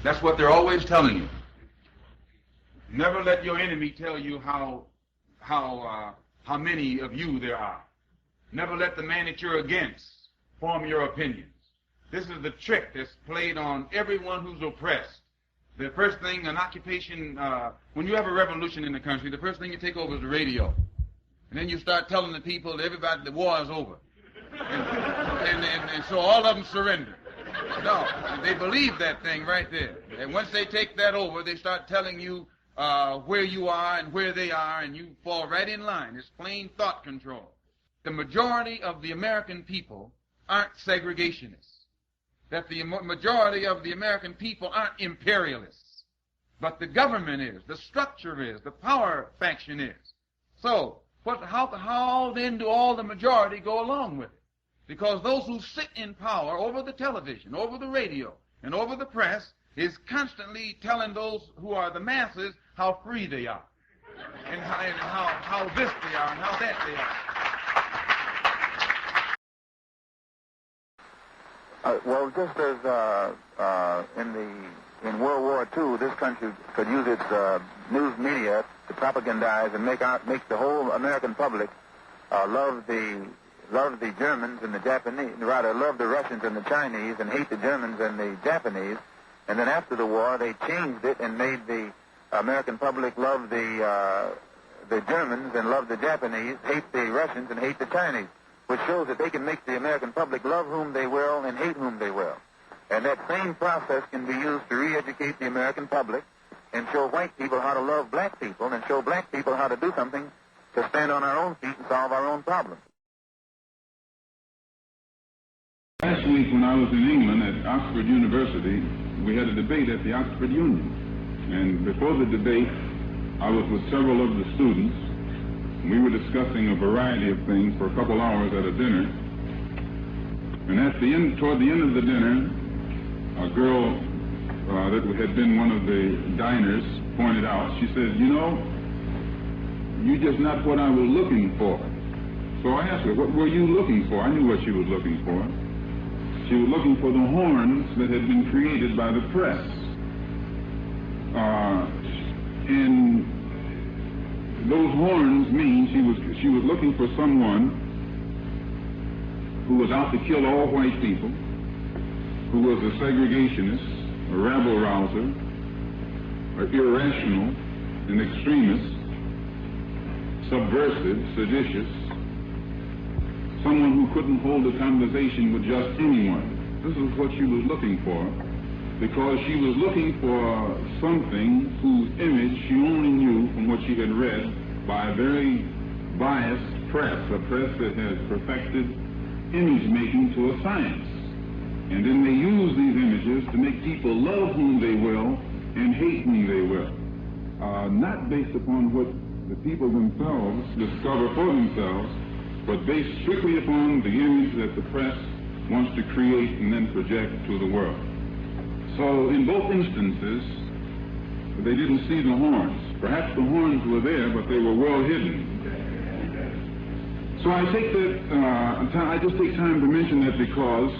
That's what they're always telling you. Never let your enemy tell you how many of you there are. Never let the man that you're against form your opinions. This is the trick that's played on everyone who's oppressed. The first thing, an occupation, when you have a revolution in the country, the first thing you take over is the radio. And then you start telling the people, everybody, the war is over. And so all of them surrender. No, they believe that thing right there. And once they take that over, they start telling you where you are and where they are, and you fall right in line. It's plain thought control. The majority of the American people aren't segregationists. That the majority of the American people aren't imperialists. But the government is, the structure is, the power faction is. So, how then do all the majority go along with it? Because those who sit in power over the television, over the radio, and over the press is constantly telling those who are the masses how free they are, and how this they are, and how that they are. Well, just as in World War II, this country could use its news media to propagandize and make the whole American public love the Germans and the Japanese, rather love the Russians and the Chinese and hate the Germans and the Japanese. And then after the war, they changed it and made the American public love the Germans and love the Japanese, hate the Russians and hate the Chinese, which shows that they can make the American public love whom they will and hate whom they will. And that same process can be used to re-educate the American public and show white people how to love black people and show black people how to do something to stand on our own feet and solve our own problems. Last week when I was in England at Oxford University, we had a debate at the Oxford Union. And before the debate, I was with several of the students. We were discussing a variety of things for a couple hours at a dinner. And toward the end of the dinner, a girl that had been one of the diners pointed out, she said, "You know, you're just not what I was looking for." So I asked her, "What were you looking for?" I knew what she was looking for. She was looking for the horns that had been created by the press. And those horns mean she was looking for someone who was out to kill all white people, who was a segregationist, a rabble-rouser, or irrational, an extremist, subversive, seditious, someone who couldn't hold a conversation with just anyone. This is what she was looking for, because she was looking for something whose image she only knew from what she had read by a very biased press, a press that has perfected image-making to a science. And then they use these images to make people love whom they will and hate whom they will, not based upon what the people themselves discover for themselves, but based strictly upon the image that the press wants to create and then project to the world. So in both instances, they didn't see the horns. Perhaps the horns were there, but they were well hidden. So I just take time to mention that because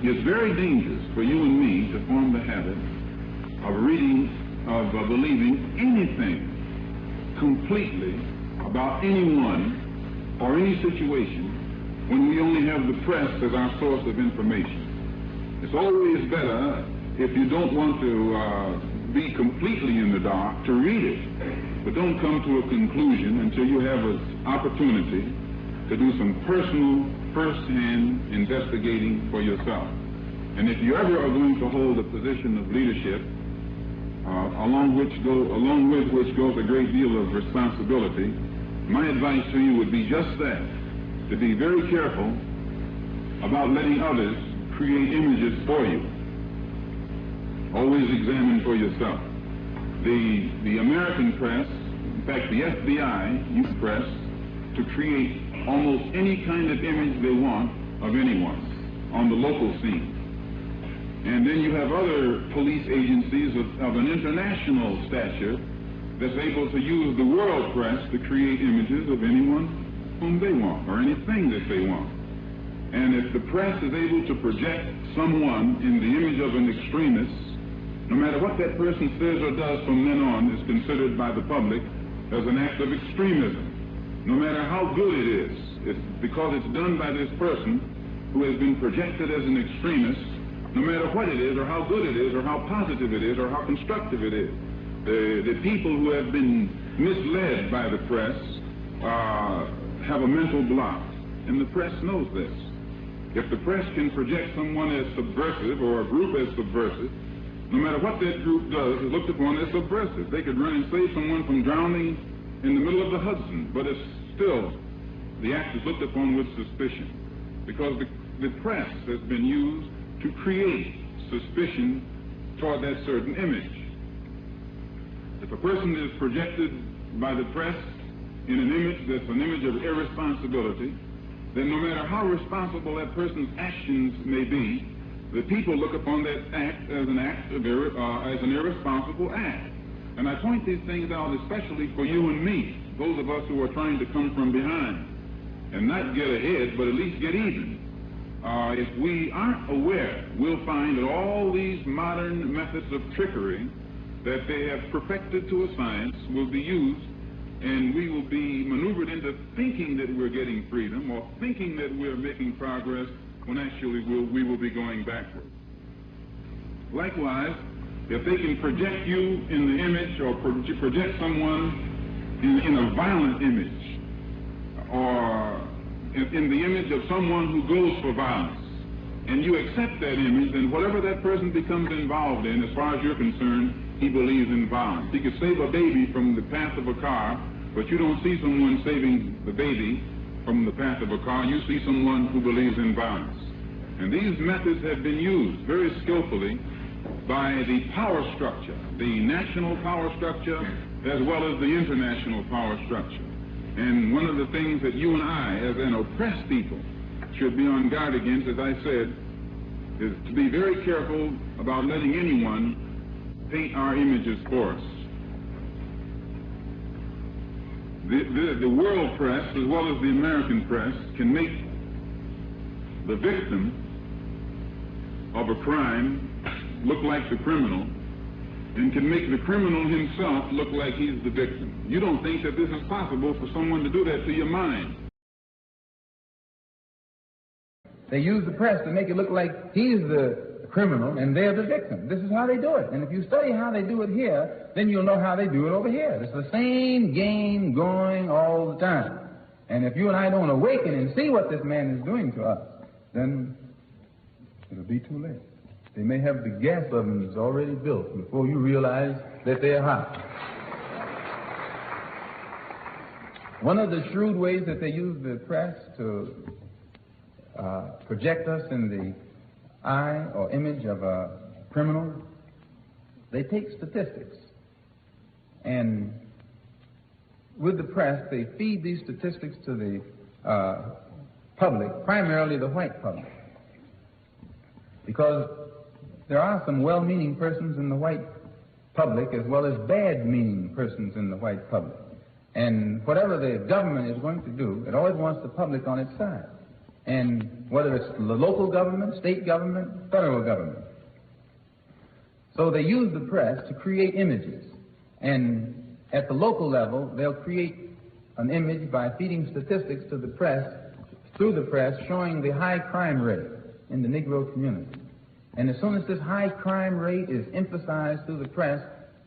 it's very dangerous for you and me to form the habit of believing anything completely about anyone or any situation when we only have the press as our source of information. It's always better, if you don't want to be completely in the dark, to read it, but don't come to a conclusion until you have an opportunity to do some personal, first-hand investigating for yourself. And if you ever are going to hold a position of leadership, along with which goes a great deal of responsibility, my advice to you would be just that, to be very careful about letting others create images for you. Always examine for yourself. The American press, in fact the FBI, use press to create almost any kind of image they want of anyone on the local scene. And then you have other police agencies of an international stature that's able to use the world press to create images of anyone whom they want, or anything that they want. And if the press is able to project someone in the image of an extremist, no matter what that person says or does from then on is considered by the public as an act of extremism. No matter how good it is, it's because it's done by this person who has been projected as an extremist, no matter what it is or how good it is or how positive it is or how constructive it is. The people who have been misled by the press have a mental block, and the press knows this. If the press can project someone as subversive or a group as subversive, no matter what that group does, is looked upon as subversive. They could run and save someone from drowning in the middle of the Hudson, but it's still, the act is looked upon with suspicion, because the press has been used to create suspicion toward that certain image. If a person is projected by the press in an image that's an image of irresponsibility, then no matter how responsible that person's actions may be, the people look upon that act as an irresponsible act. And I point these things out especially for you and me, those of us who are trying to come from behind and not get ahead, but at least get even. If we aren't aware, we'll find that all these modern methods of trickery that they have perfected to a science will be used, and we will be maneuvered into thinking that we're getting freedom or thinking that we're making progress, when actually we will be going backward. Likewise, if they can project you in the image or project someone in a violent image or in the image of someone who goes for violence, and you accept that image, then whatever that person becomes involved in, as far as you're concerned, he believes in violence. He could save a baby from the path of a car, but you don't see someone saving the baby from the path of a car. You see someone who believes in violence. And these methods have been used very skillfully by the power structure, the national power structure, as well as the international power structure. And one of the things that you and I, as an oppressed people, should be on guard against, as I said, is to be very careful about letting anyone paint our images for us. The world press, as well as the American press, can make the victim of a crime look like the criminal, and can make the criminal himself look like he's the victim. You don't think that this is possible for someone to do that to your mind. They use the press to make it look like he's the criminal and they're the victim. This is how they do it. And if you study how they do it here, then you'll know how they do it over here. It's the same game going all the time. And if you and I don't awaken and see what this man is doing to us, then it'll be too late. They may have the gas ovens already built before you realize that they're hot. One of the shrewd ways that they use the press to project us in the eye or image of a criminal, they take statistics. And with the press, they feed these statistics to the public, primarily the white public. Because there are some well-meaning persons in the white public as well as bad-meaning persons in the white public. And whatever the government is going to do, it always wants the public on its side. And whether it's the local government, state government, federal government. So they use the press to create images. And at the local level, they'll create an image by feeding statistics to the press, through the press, showing the high crime rate in the Negro community. And as soon as this high crime rate is emphasized through the press,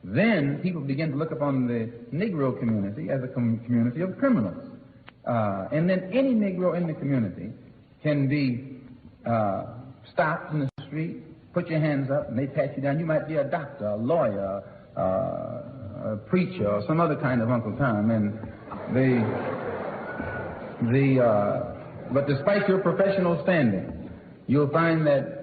then people begin to look upon the Negro community as a community of criminals. And then any Negro in the community can be stopped in the street, put your hands up, and they pat you down. You might be a doctor, a lawyer, a preacher, or some other kind of Uncle Tom. And but despite your professional standing, you'll find that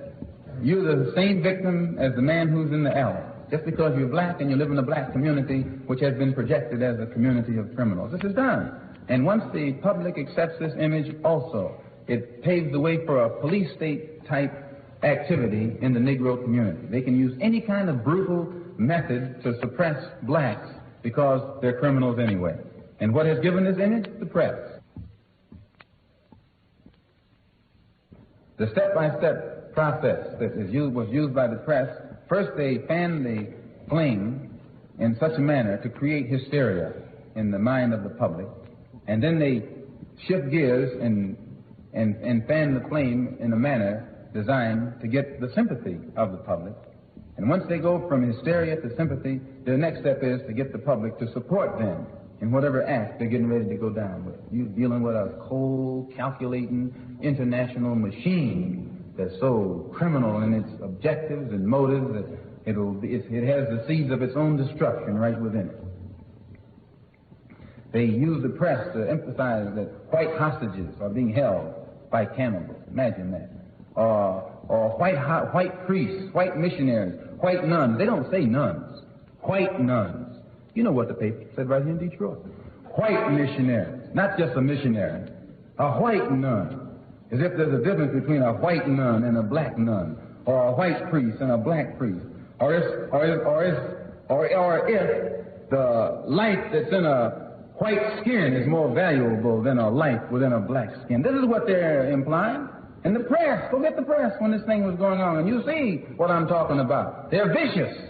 you're the same victim as the man who's in the alley, just because you're black and you live in a black community which has been projected as a community of criminals. This is done. And once the public accepts this image also, it paves the way for a police state type activity in the Negro community. They can use any kind of brutal method to suppress blacks because they're criminals anyway. And what has given this image? The press. the step-by-step process that was used by the press. First, they fanned the flame in such a manner to create hysteria in the mind of the public, and then they shift gears and fan the flame in a manner designed to get the sympathy of the public. And once they go from hysteria to sympathy, the next step is to get the public to support them in whatever act they're getting ready to go down with. You're dealing with a cold, calculating international machine that's so criminal in its objectives and motives that it has the seeds of its own destruction right within it. They use the press to emphasize that white hostages are being held by cannibals. Imagine that. Or white priests, white missionaries, white nuns. They don't say nuns. White nuns. You know what the paper said right here in Detroit. White missionaries. Not just a missionary. A white nun. As if there's a difference between a white nun and a black nun. Or a white priest and a black priest. Or if the life that's in a white skin is more valuable than a life within a black skin. This is what they're implying. And the press, go get the press when this thing was going on, and you see what I'm talking about. They're vicious.